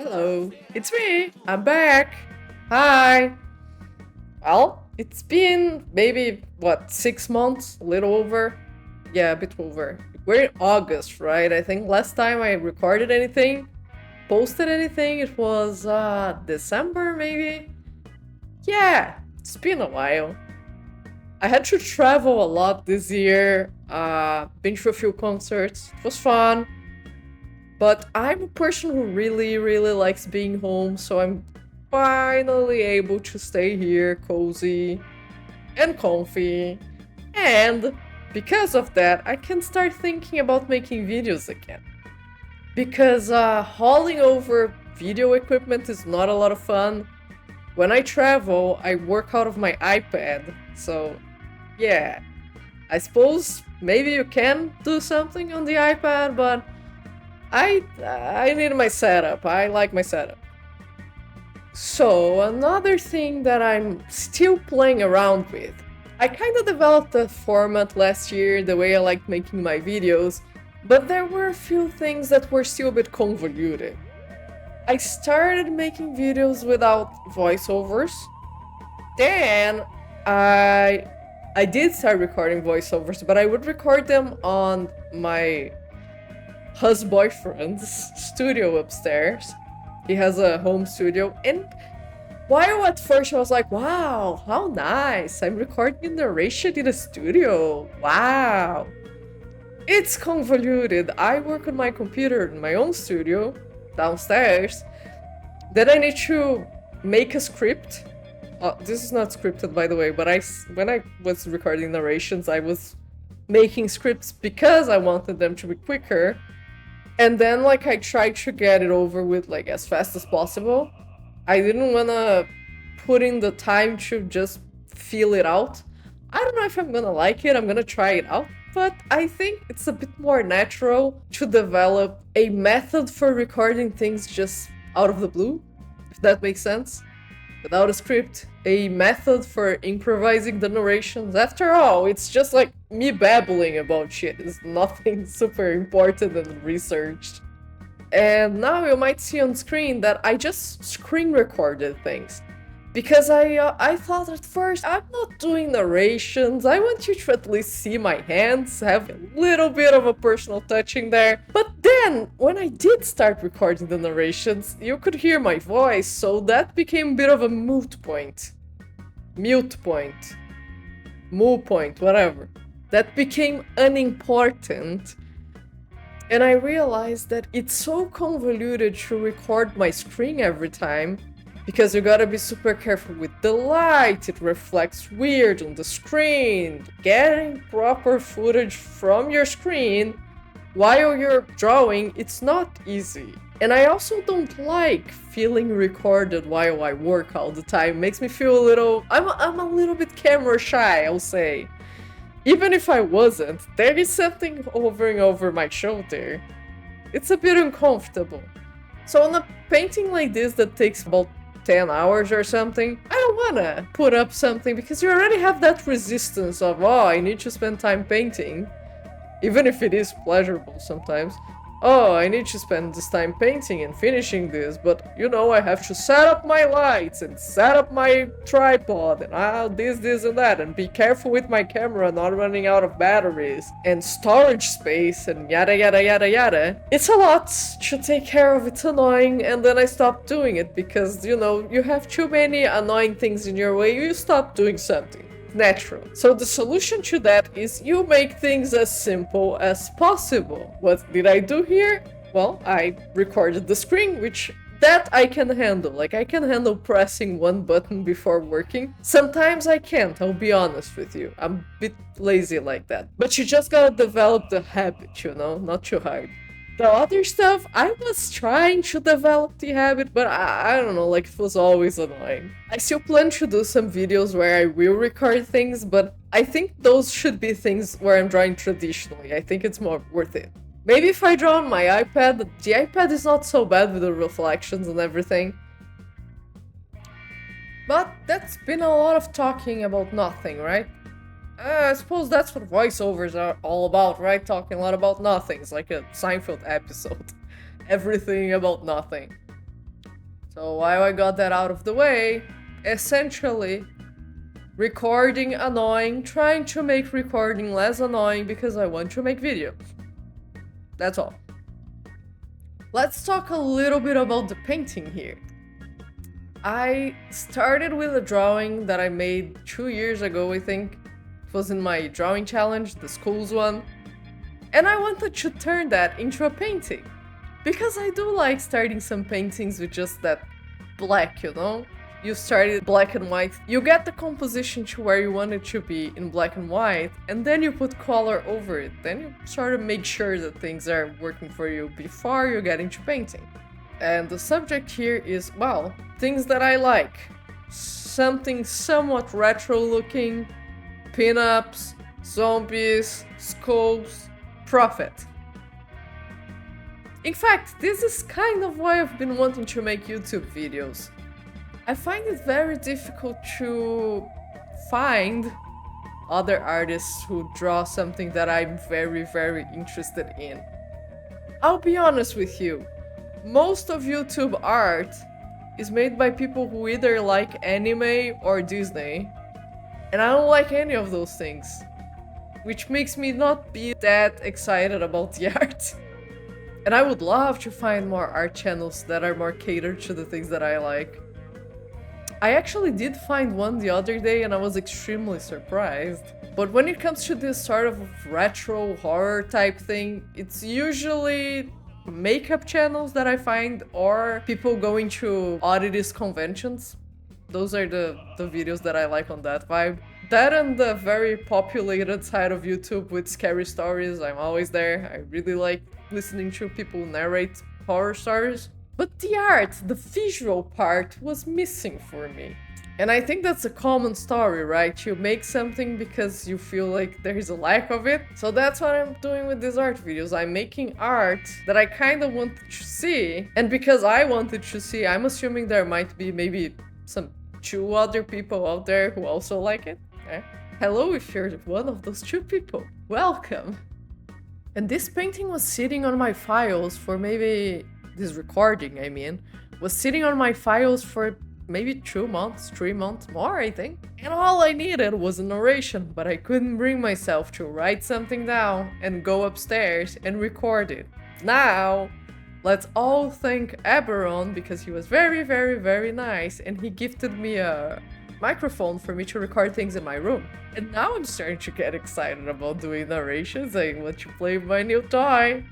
Hello, it's me. I'm back. Hi. Well, it's been maybe 6 months, a little over. Yeah, a bit over. We're in August, right? I think last time I recorded anything, posted anything, it was December maybe. Yeah, it's been a while. I had to travel a lot this year. Been to a few concerts. It was fun. But I'm a person who really, really likes being home, so I'm finally able to stay here cozy and comfy. And because of that, I can start thinking about making videos again. Because hauling over video equipment is not a lot of fun. When I travel, I work out of my iPad, so yeah. I suppose maybe you can do something on the iPad, but I need my setup. I like my setup. So another thing that I'm still playing around with. I kind of developed a format last year, the way I like making my videos, but there were a few things that were still a bit convoluted. I started making videos without voiceovers. Then I did start recording voiceovers, but I would record them on my boyfriend's studio upstairs. He has a home studio, and while at first I was like, wow, how nice! I'm recording narration in a studio. Wow. It's convoluted. I work on my computer in my own studio downstairs. Then I need to make a script. This is not scripted, by the way, but when I was recording narrations, I was making scripts because I wanted them to be quicker. And then I tried to get it over with as fast as possible. I didn't wanna put in the time to just feel it out. I don't know if I'm gonna like it, I'm gonna try it out, but I think it's a bit more natural to develop a method for recording things just out of the blue, if that makes sense. Without a script, a method for improvising the narrations. After all, it's just me babbling about shit. It's nothing super important and researched. And now you might see on screen that I just screen recorded things. Because I thought at first, I'm not doing narrations, I want you to at least see my hands, have a little bit of a personal touching there. But then, when I did start recording the narrations, you could hear my voice, so that became a bit of a moot point. Mute point. Moo point, whatever. That became unimportant. And I realized that it's so convoluted to record my screen every time, because you gotta be super careful with the light, it reflects weird on the screen. Getting proper footage from your screen while you're drawing, it's not easy. And I also don't like feeling recorded while I work all the time. It makes me feel I'm a little bit camera shy, I'll say. Even if I wasn't, there is something hovering over my shoulder. It's a bit uncomfortable. So on a painting like this that takes about 10 hours or something, I don't wanna put up something because you already have that resistance of, oh, I need to spend time painting. Even if it is pleasurable sometimes. Oh, I need to spend this time painting and finishing this, but I have to set up my lights and set up my tripod and this and that, and be careful with my camera not running out of batteries and storage space and yada yada yada yada. It's a lot to take care of, it's annoying, and then I stopped doing it because, you have too many annoying things in your way, you stop doing something. Natural. So the solution to that is you make things as simple as possible. What did I do here? Well, I recorded the screen, which that I can handle. I can handle pressing one button before working. Sometimes I can't, I'll be honest with you. I'm a bit lazy like that. But you just gotta develop the habit, not too hard. The other stuff, I was trying to develop the habit, but I don't know, it was always annoying. I still plan to do some videos where I will record things, but I think those should be things where I'm drawing traditionally. I think it's more worth it. Maybe if I draw on my iPad, the iPad is not so bad with the reflections and everything. But that's been a lot of talking about nothing, right? I suppose that's what voiceovers are all about, right? Talking a lot about nothing. It's like a Seinfeld episode. Everything about nothing. So while I got that out of the way, essentially, recording annoying, trying to make recording less annoying because I want to make videos. That's all. Let's talk a little bit about the painting here. I started with a drawing that I made 2 years ago, I think. It was in my drawing challenge, the school's one. And I wanted to turn that into a painting. Because I do like starting some paintings with just that black, you know? You started black and white, you get the composition to where you want it to be in black and white, and then you put color over it. Then you sort of make sure that things are working for you before you get into painting. And the subject here is, well, things that I like. Something somewhat retro looking, pinups, zombies, skulls, profit. In fact, this is kind of why I've been wanting to make YouTube videos. I find it very difficult to find other artists who draw something that I'm very, very interested in. I'll be honest with you, most of YouTube art is made by people who either like anime or Disney, and I don't like any of those things, which makes me not be that excited about the art. And I would love to find more art channels that are more catered to the things that I like. I actually did find one the other day and I was extremely surprised. But when it comes to this sort of retro horror type thing, it's usually makeup channels that I find or people going to oddities conventions. Those are the videos that I like on that vibe. That and the very populated side of YouTube with scary stories, I'm always there. I really like listening to people narrate horror stories. But the art, the visual part, was missing for me. And I think that's a common story, right? You make something because you feel like there's a lack of it. So that's what I'm doing with these art videos. I'm making art that I kind of wanted to see. And because I wanted to see, I'm assuming there might be maybe some 2 other people out there who also like it. Hello, if you're one of those 2 people. Welcome! And this painting was sitting on my files for maybe... this recording, I mean, was sitting on my files for maybe 2 months, 3 months more, I think. And all I needed was a narration, but I couldn't bring myself to write something down and go upstairs and record it. Now, let's all thank Eberron because he was very, very, very nice and he gifted me a microphone for me to record things in my room. And now I'm starting to get excited about doing narrations. I want to play with my new toy.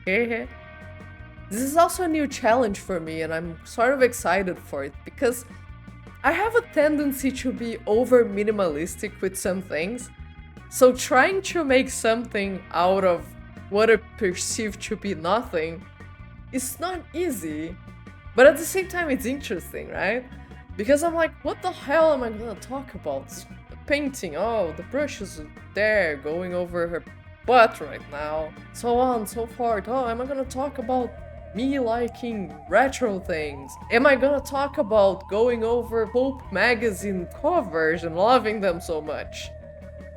This is also a new challenge for me and I'm sort of excited for it because I have a tendency to be over minimalistic with some things. So trying to make something out of what I perceive to be nothing is not easy. But at the same time it's interesting, right? Because I'm like, what the hell am I gonna talk about? The painting, oh, the brush is there going over her butt right now. So on, so forth. Oh, am I gonna talk about me liking retro things? Am I gonna talk about going over Pulp magazine covers and loving them so much?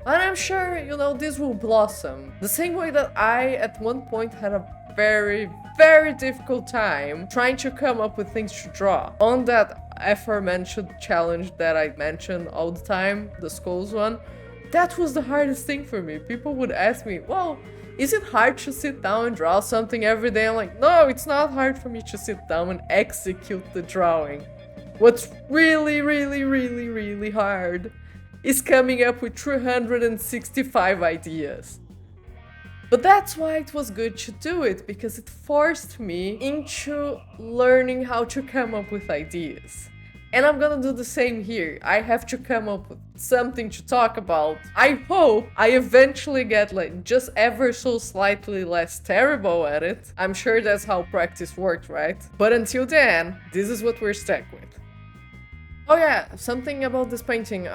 And I'm sure, you know, this will blossom. The same way that I, at one point, had a very, very difficult time trying to come up with things to draw. On that aforementioned challenge that I mention all the time, the skulls one, that was the hardest thing for me. People would ask me, well, is it hard to sit down and draw something every day? I'm like, no, it's not hard for me to sit down and execute the drawing. What's really, really, really, really hard is coming up with 365 ideas. But that's why it was good to do it, because it forced me into learning how to come up with ideas. And I'm gonna do the same here. I have to come up with something to talk about. I hope I eventually get like just ever so slightly less terrible at it. I'm sure that's how practice works, right? But until then, this is what we're stuck with. Oh yeah, something about this painting.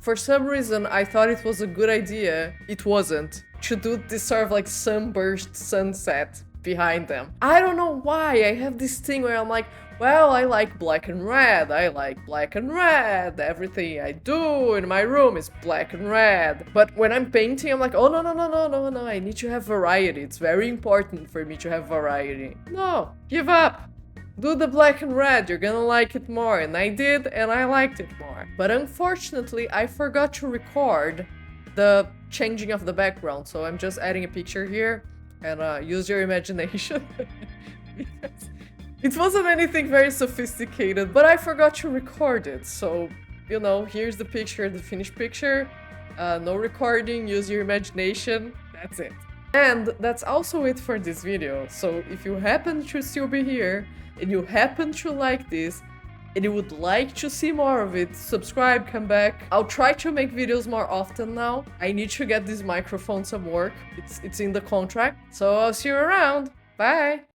For some reason, I thought it was a good idea. It wasn't. To do this sort of like sunburst sunset behind them. I don't know why. I have this thing where I'm like, well, I like black and red. I like black and red. Everything I do in my room is black and red. But when I'm painting, I'm like, oh, no. I need to have variety. It's very important for me to have variety. No, give up. do the black and red, you're gonna like it more. And I did, and I liked it more. But unfortunately, I forgot to record the changing of the background, so I'm just adding a picture here, and use your imagination. Because it wasn't anything very sophisticated, but I forgot to record it, so, you know, here's the picture, the finished picture. No recording, use your imagination, that's it. And that's also it for this video, so if you happen to still be here, and you happen to like this, and you would like to see more of it, subscribe, come back. I'll try to make videos more often now. I need to get this microphone some work. It's in the contract. So I'll see you around. Bye!